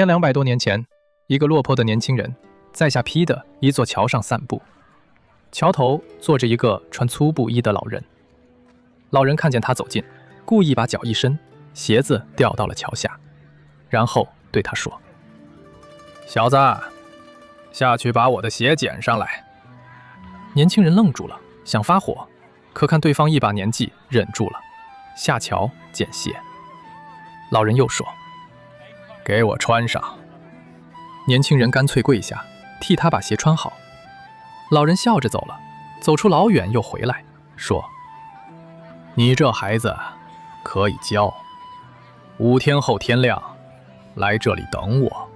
1200多年前，一个落魄的年轻人在下邳的一座桥上散步，桥头坐着一个穿粗布衣的老人。老人看见他走近，故意把脚一伸，鞋子掉到了桥下，然后对他说：“小子，下去把我的鞋捡上来。”年轻人愣住了，想发火，可看对方一把年纪，忍住了，下桥捡鞋。老人又说：“给我穿上。”年轻人干脆跪下，替他把鞋穿好。老人笑着走了，走出老远又回来，说：“你这孩子可以教，5天后天亮，来这里等我。”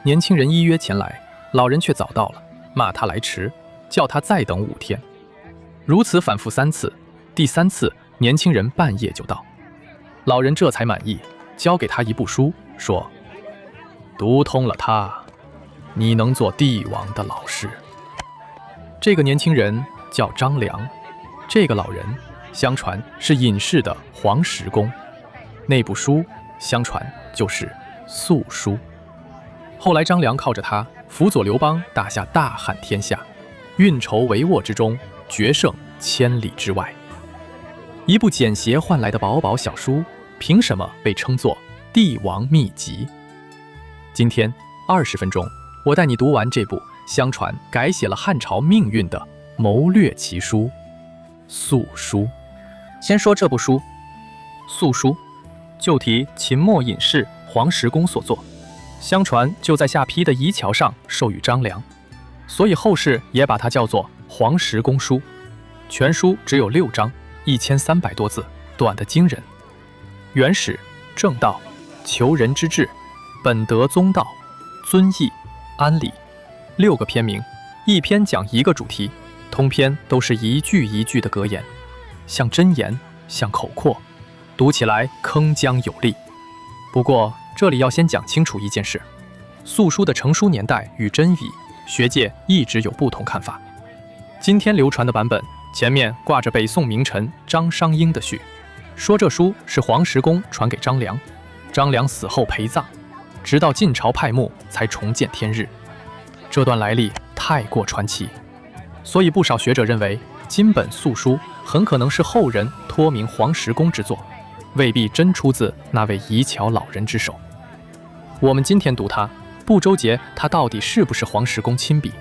年轻人依约前来，老人却早到了，骂他来迟，叫他再等5天。如此反复3次，第3次年轻人半夜就到，老人这才满意，交给他一部书，说：“读通了它，你能做帝王的老师。”这个年轻人叫张良，这个老人相传是隐士的黄石公，那部书相传就是《素书》。后来张良靠着它辅佐刘邦打下大汉天下，运筹帷幄之中，决胜千里之外。一部捡鞋换来的薄薄小书，凭什么被称作帝王秘籍？今天20分钟，我带你读完这部相传改写了汉朝命运的谋略奇书《素书》。先说这部书《素书》，旧题秦末隐士黄石公所作，相传就在下邳的夷桥上授予张良，所以后世也把它叫做黄石公书。全书只有6章，1300多字，短得惊人。原始、正道、求人之志、本德宗道、尊义、安理，6个篇名，一篇讲一个主题，通篇都是一句一句的格言，像箴言，像口阔，读起来铿锵有力。不过这里要先讲清楚一件事，素书的成书年代与真伪，学界一直有不同看法。今天流传的版本前面挂着北宋名臣张商英的序，说这书是黄石公传给张良，张良死后陪葬，直到晋朝派墓才重见天日。这段来历太过传奇，所以不少学者认为今本素书很可能是后人托名黄石公之作，未必真出自那位夷桥老人之手。我们今天读它，不纠结它到底是不是黄石公亲笔，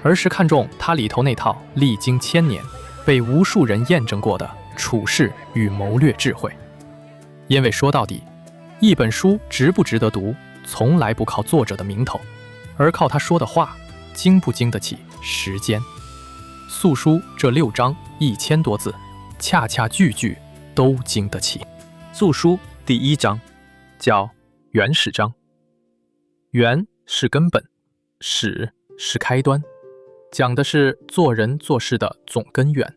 而是看重它里头那套历经1000年、被无数人验证过的处世与谋略智慧。因为说到底，一本书值不值得读，从来不靠作者的名头，而靠他说的话经不经得起时间。素书这6章1000多字，恰恰句句都经得起。素书第1章叫原始章，原是根本，始是开端，讲的是做人做事的总根源。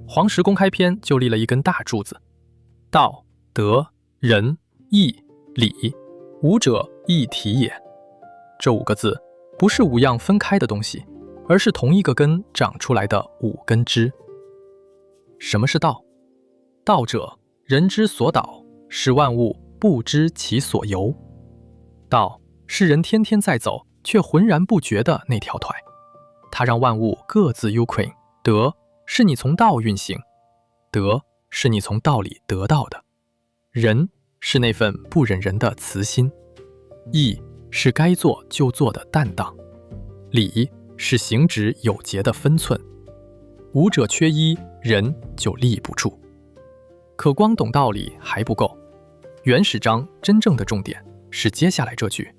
黄石公开篇就立了一根大柱子，道、德、仁、义、礼，五者一体也。这5个字不是5样分开的东西，而是同一个根长出来的5根枝。什么是道？道者，人之所导，使万物不知其所由。道是人天天在走，却浑然不觉的那条腿，它让万物各自悠快。德是你从道运行，德是你从道里得到的，仁是那份不忍人的慈心，义是该做就做的担当，礼是行止有节的分寸。5者缺一，人就立不住。可光懂道理还不够，原始章真正的重点是接下来这句：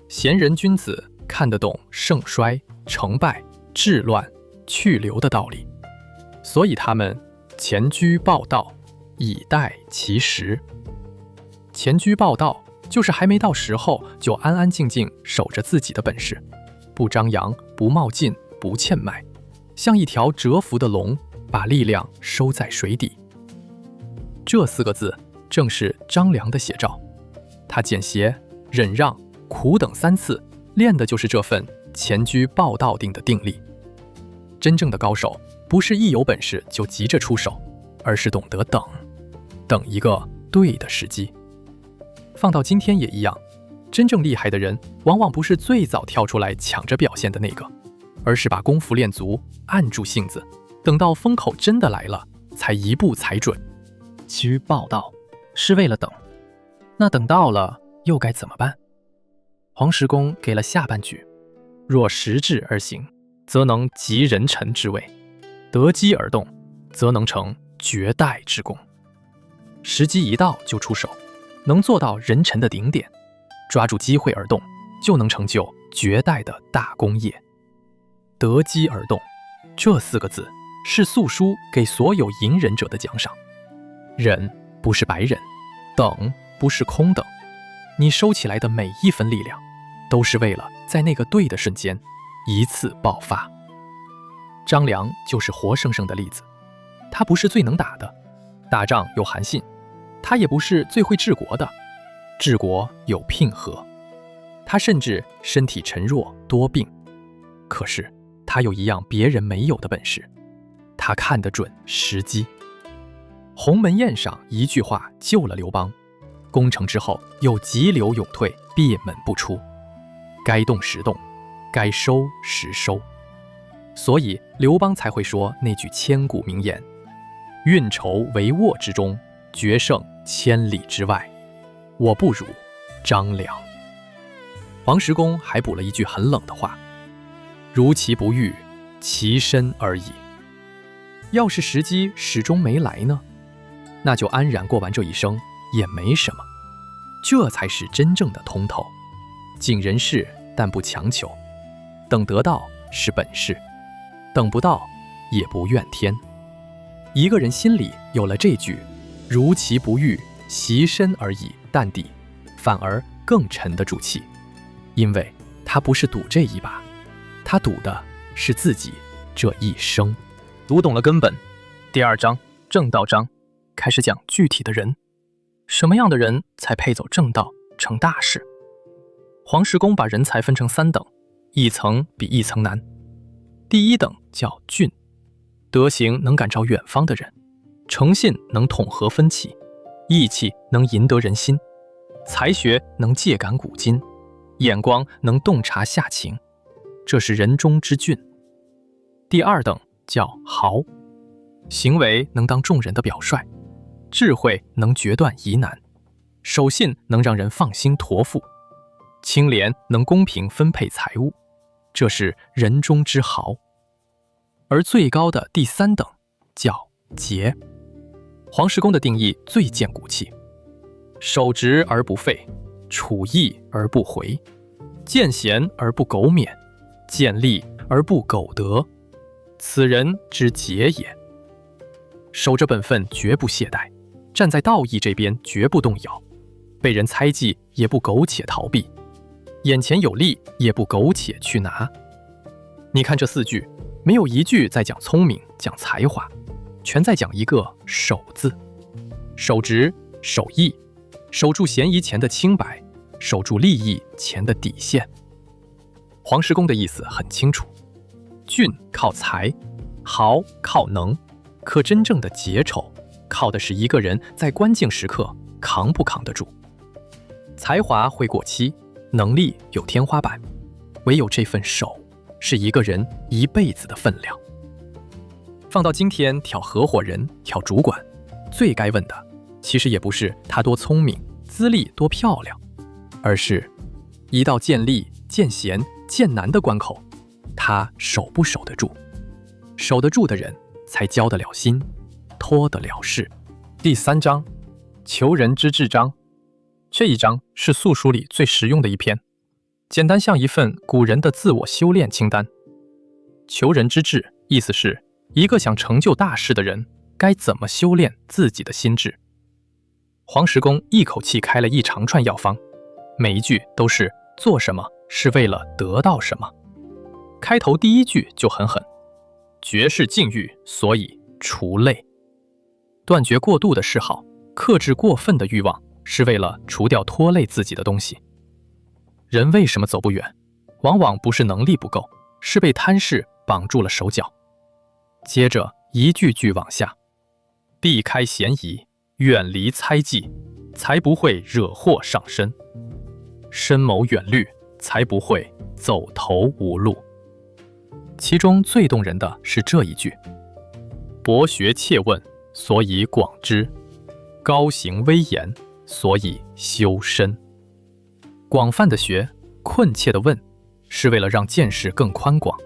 贤人君子看得懂盛衰、成败、治乱、去留的道理，所以他们前居报道，以待其时。前居报道就是还没到时候就安安静静守着自己的本事，不张扬，不冒进，不欠卖，像一条蛰伏的龙，把力量收在水底。这4个字正是张良的写照，他捡鞋、忍让、苦等3次，练的就是这份前居报道定的定力。真正的高手不是一有本事就急着出手，而是懂得等一个对的时机。放到今天也一样，真正厉害的人，往往不是最早跳出来抢着表现的那个，而是把功夫练足，按住性子，等到风口真的来了，才一步踩准。其余报道是为了等，那等到了又该怎么办？黄石公给了下半句：若时至而行，则能及人臣之位；得机而动，则能成绝代之功。时机一到就出手，能做到人臣的顶点，抓住机会而动，就能成就绝代的大功业。得机而动，这4个字是素书给所有隐忍者的奖赏。忍不是白忍，等不是空等，你收起来的每一分力量，都是为了在那个对的瞬间一次爆发。张良就是活生生的例子，他不是最能打的，打仗有韩信；他也不是最会治国的，治国有聘和；他甚至身体沉弱多病，可是他有一样别人没有的本事，他看得准时机。鸿门宴上一句话救了刘邦，攻城之后又急流勇退，闭门不出，该动时动，该收时收。所以刘邦才会说那句千古名言：运筹帷幄之中，决胜千里之外，我不如张良。黄石公还补了一句很冷的话：如其不遇，其身而已。要是时机始终没来呢，那就安然过完这一生也没什么。这才是真正的通透，尽人事但不强求，等得到是本事，等不到也不怨天。一个人心里有了这句如其不遇，其身而已淡定，反而更沉得住气，因为他不是赌这一把，他赌的是自己这一生。读懂了根本，第2章正道章开始讲具体的人，什么样的人才配走正道成大事。黄石公把人才分成3等，一层比一层难。第1等叫俊，德行能感召远方的人，诚信能统合分歧，义气能赢得人心，才学能借感古今，眼光能洞察下情，这是人中之俊。第2等叫豪，行为能当众人的表率，智慧能决断疑难，守信能让人放心托付，清廉能公平分配财物，这是人中之豪。而最高的第3等叫节。黄石公的定义最见骨气：守直而不废，处义而不回，见贤而不苟免，见利而不苟得，此人之节也。守着本分绝不懈怠，站在道义这边绝不动摇，被人猜忌也不苟且逃避，眼前有利也不苟且去拿。你看这4句，没有一句在讲聪明讲才华，全在讲一个守字。守直守义，守住嫌疑前的清白，守住利益前的底线。黄石公的意思很清楚，俊靠才，豪靠能，可真正的结丑靠的是一个人在关键时刻扛不扛得住。才华会过期，能力有天花板，唯有这份守是一个人一辈子的分量。放到今天挑合伙人挑主管，最该问的其实也不是他多聪明资历多漂亮，而是一到见利见贤见难的关口，他守不守得住。守得住的人才交得了心，托得了事。第3章求人之志章，这一章是素书里最实用的一篇，简单像一份古人的自我修炼清单。求人之志意思是一个想成就大事的人该怎么修炼自己的心智。黄石公一口气开了一长串药方，每一句都是做什么是为了得到什么。开头第1句就很狠，绝世禁欲，所以除类。断绝过度的嗜好，克制过分的欲望，是为了除掉拖累自己的东西。人为什么走不远？往往不是能力不够，是被贪事绑住了手脚。接着一句句往下，避开嫌疑，远离猜忌，才不会惹祸上身。深谋远虑，才不会走投无路。其中最动人的是这一句：博学切问，所以广之；高行微言，所以修身。广泛的学，困切的问，是为了让见识更宽广；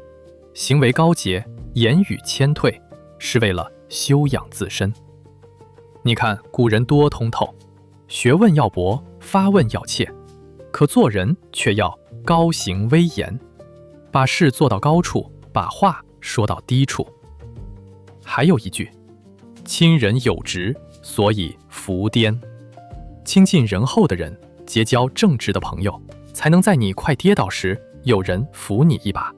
行为高洁，言语谦退，是为了修养自身。你看古人多通透，学问要博，发问要切，可做人却要高行微言，把事做到高处，把话说到低处。还有一句：亲仁有直，所以福颠。亲近仁厚的人，结交正直的朋友，才能在你快跌倒时，有人扶你一把。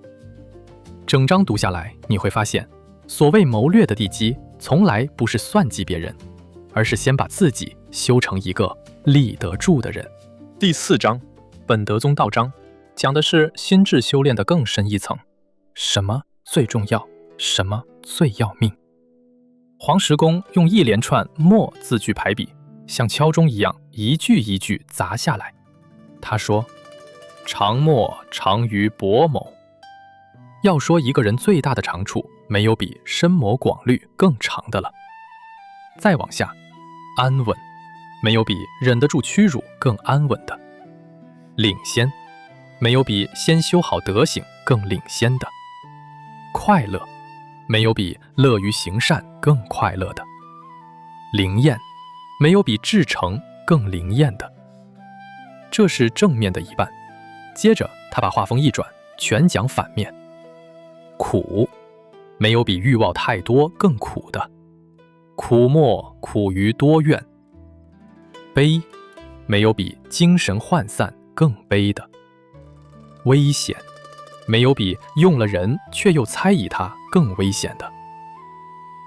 整章读下来，你会发现，所谓谋略的地基，从来不是算计别人，而是先把自己修成一个立得住的人。第4章，本德宗道章，讲的是心智修炼的更深一层。什么最重要？什么最要命？黄石公用一连串墨字句排比，像敲钟一样，一句一句砸下来。他说：长墨长于博谋。要说一个人最大的长处，没有比深谋广虑更长的了。再往下，安稳，没有比忍得住屈辱更安稳的。领先，没有比先修好德行更领先的。快乐，没有比乐于行善更快乐的。灵验，没有比至诚更灵验的。这是正面的一半。接着他把话锋一转，全讲反面。苦，没有比欲望太多更苦的。苦莫苦于多怨。悲，没有比精神涣散更悲的。危险，没有比用了人却又猜疑他更危险的。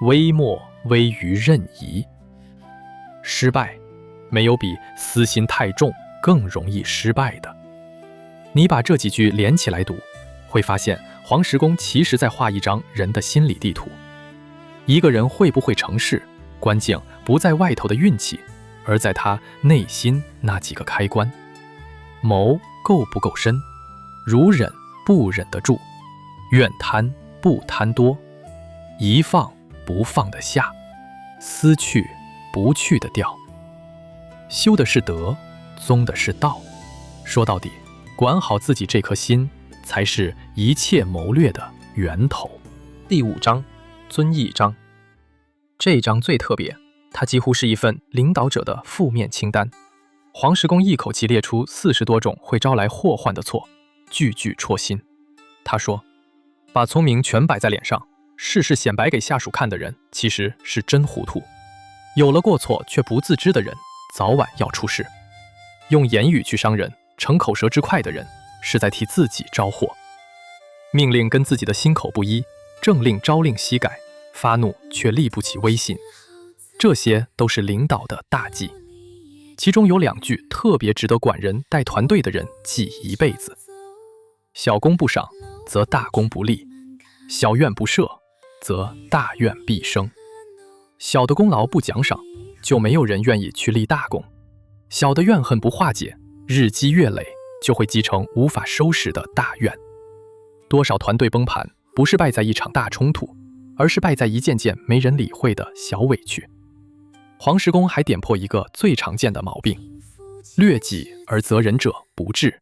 微末危于任疑。失败，没有比私心太重更容易失败的。你把这几句连起来读，会发现黄石公其实在画一张人的心理地图。一个人会不会成事，关键不在外头的运气，而在他内心那几个开关。谋够不够深，如忍不忍得住，愿贪不贪多，一放不放得下，思去不去得掉。修的是德，宗的是道。说到底，管好自己这颗心，才是一切谋略的源头。第5章，遵义章。这一章最特别，它几乎是一份领导者的负面清单。黄石公一口气列出40多种会招来祸患的错，句句戳心。他说，把聪明全摆在脸上，事事显摆给下属看的人，其实是真糊涂。有了过错却不自知的人，早晚要出事。用言语去伤人，逞口舌之快的人，是在替自己招祸。命令跟自己的心口不一，政令朝令夕改，发怒却立不起威信，这些都是领导的大忌。其中有2句特别值得管人带团队的人记一辈子：小功不赏，则大功不立；小怨不赦，则大怨必生。小的功劳不奖赏，就没有人愿意去立大功；小的怨恨不化解，日积月累，就会积成无法收拾的大怨。多少团队崩盘，不是败在一场大冲突，而是败在一件件没人理会的小委屈。黄石公还点破一个最常见的毛病：略己而责人者不智。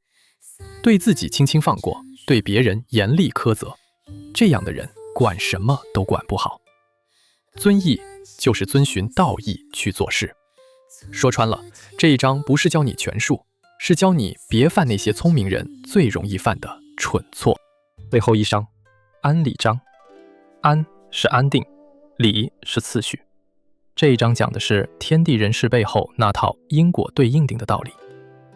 对自己轻轻放过，对别人严厉苛责，这样的人管什么都管不好。遵义就是遵循道义去做事。说穿了，这一章不是教你权术，是教你别犯那些聪明人最容易犯的蠢错。最后一章，安理章。安是安定，理是次序。这一章讲的是天地人事背后那套因果对应定的道理，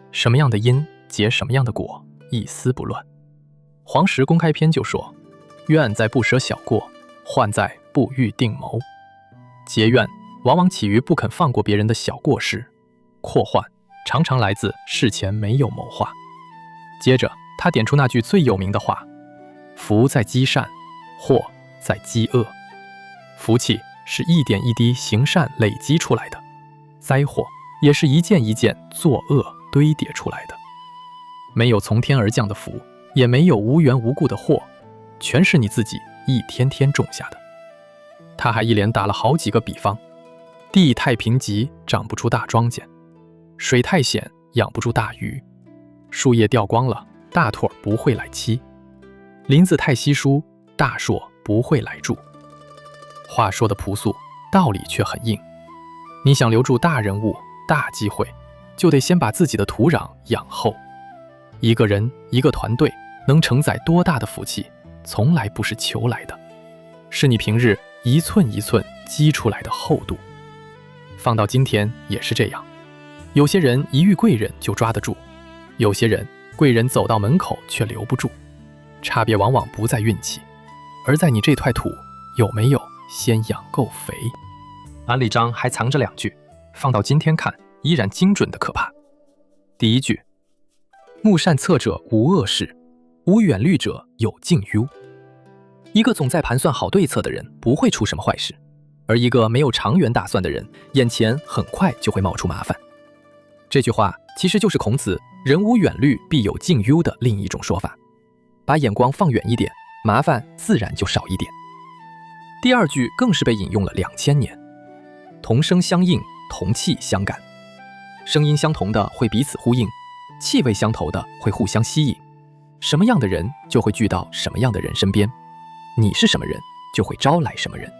什么样的因结什么样的果，一丝不乱。黄石公开篇就说，怨在不舍小过，患在不欲定谋。结怨往往起于不肯放过别人的小过失，祸患常常来自事前没有谋划。接着他点出那句最有名的话：福在积善，祸在积恶。福气是一点一滴行善累积出来的，灾祸也是一件一件作恶堆叠出来的。没有从天而降的福，也没有无缘无故的祸，全是你自己一天天种下的。他还一连打了好几个比方：地太贫瘠，长不出大庄稼；水太险，养不住大鱼；树叶掉光了，大腿不会来栖；林子太稀疏，大硕不会来住。话说的朴素，道理却很硬。你想留住大人物、大机会，就得先把自己的土壤养厚。一个人、一个团队能承载多大的福气，从来不是求来的，是你平日一寸一寸积出来的厚度。放到今天也是这样，有些人一遇贵人就抓得住，有些人贵人走到门口却留不住。差别往往不在运气，而在你这块土有没有先养够肥。案例章还藏着2句，放到今天看依然精准的可怕。第一句，目善策者无恶事，无远虑者有近忧。一个总在盘算好对策的人不会出什么坏事，而一个没有长远打算的人，眼前很快就会冒出麻烦。这句话其实就是孔子人无远虑必有近忧的另一种说法，把眼光放远一点，麻烦自然就少一点。第二句更是被引用了2000年，同声相应，同气相感。声音相同的会彼此呼应，气味相投的会互相吸引。什么样的人就会聚到什么样的人身边，你是什么人就会招来什么人。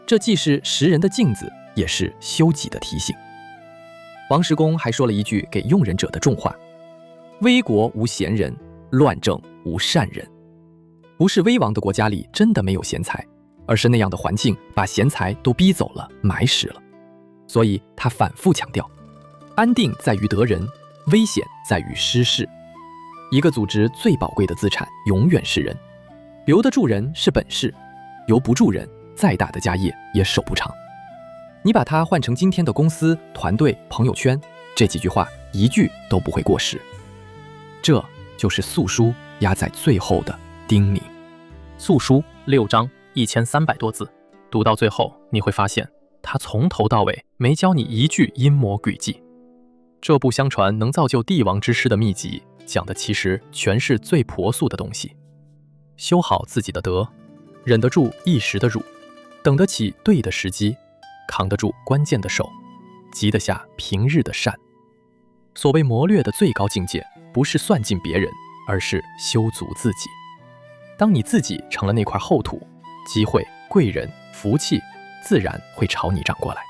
这既是识人的镜子，也是修己的提醒。王石公还说了一句给用人者的重话：危国无贤人，乱政无善人。不是危亡的国家里真的没有贤才，而是那样的环境把贤才都逼走了，埋实了。所以他反复强调，安定在于得人，危险在于失事。一个组织最宝贵的资产永远是人，留得住人是本事，留不住人，再大的家业也守不长。你把它换成今天的公司、团队、朋友圈，这几句话一句都不会过时。这就是《素书》压在最后的叮咛。《素书》6章1300多字，读到最后你会发现，他从头到尾没教你一句阴谋诡计。这部相传能造就帝王之师的秘籍，讲的其实全是最朴素的东西。修好自己的德，忍得住一时的辱，等得起对的时机，扛得住关键的手，积得下平日的善。所谓谋略的最高境界，不是算计别人，而是修足自己。当你自己成了那块厚土，机会、贵人、福气自然会朝你长过来。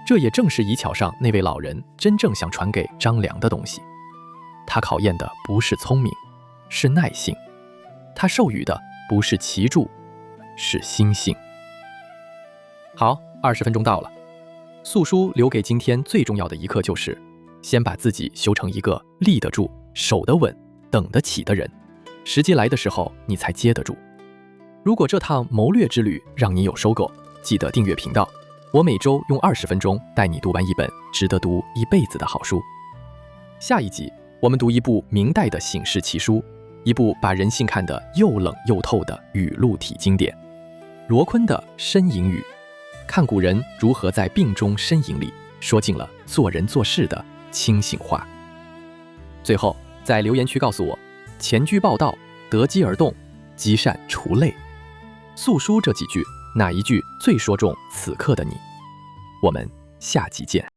这也正是沂桥上那位老人真正想传给张良的东西。他考验的不是聪明，是耐性；他授予的不是奇著，是心性。好，20分钟到了。素书留给今天最重要的一课就是，先把自己修成一个立得住、守得稳、等得起的人，时机来的时候你才接得住。如果这趟谋略之旅让你有收获，记得订阅频道，我每周用20分钟带你读完一本值得读一辈子的好书。下一集我们读一部明代的醒世奇书，一部把人性看得又冷又透的语录体经典——罗坤的《呻吟语》，看古人如何在病中呻吟里说尽了做人做事的清醒话。最后在留言区告诉我，前车报道，得机而动，积善除累。素书这几句，哪一句最说中此刻的你？我们下集见。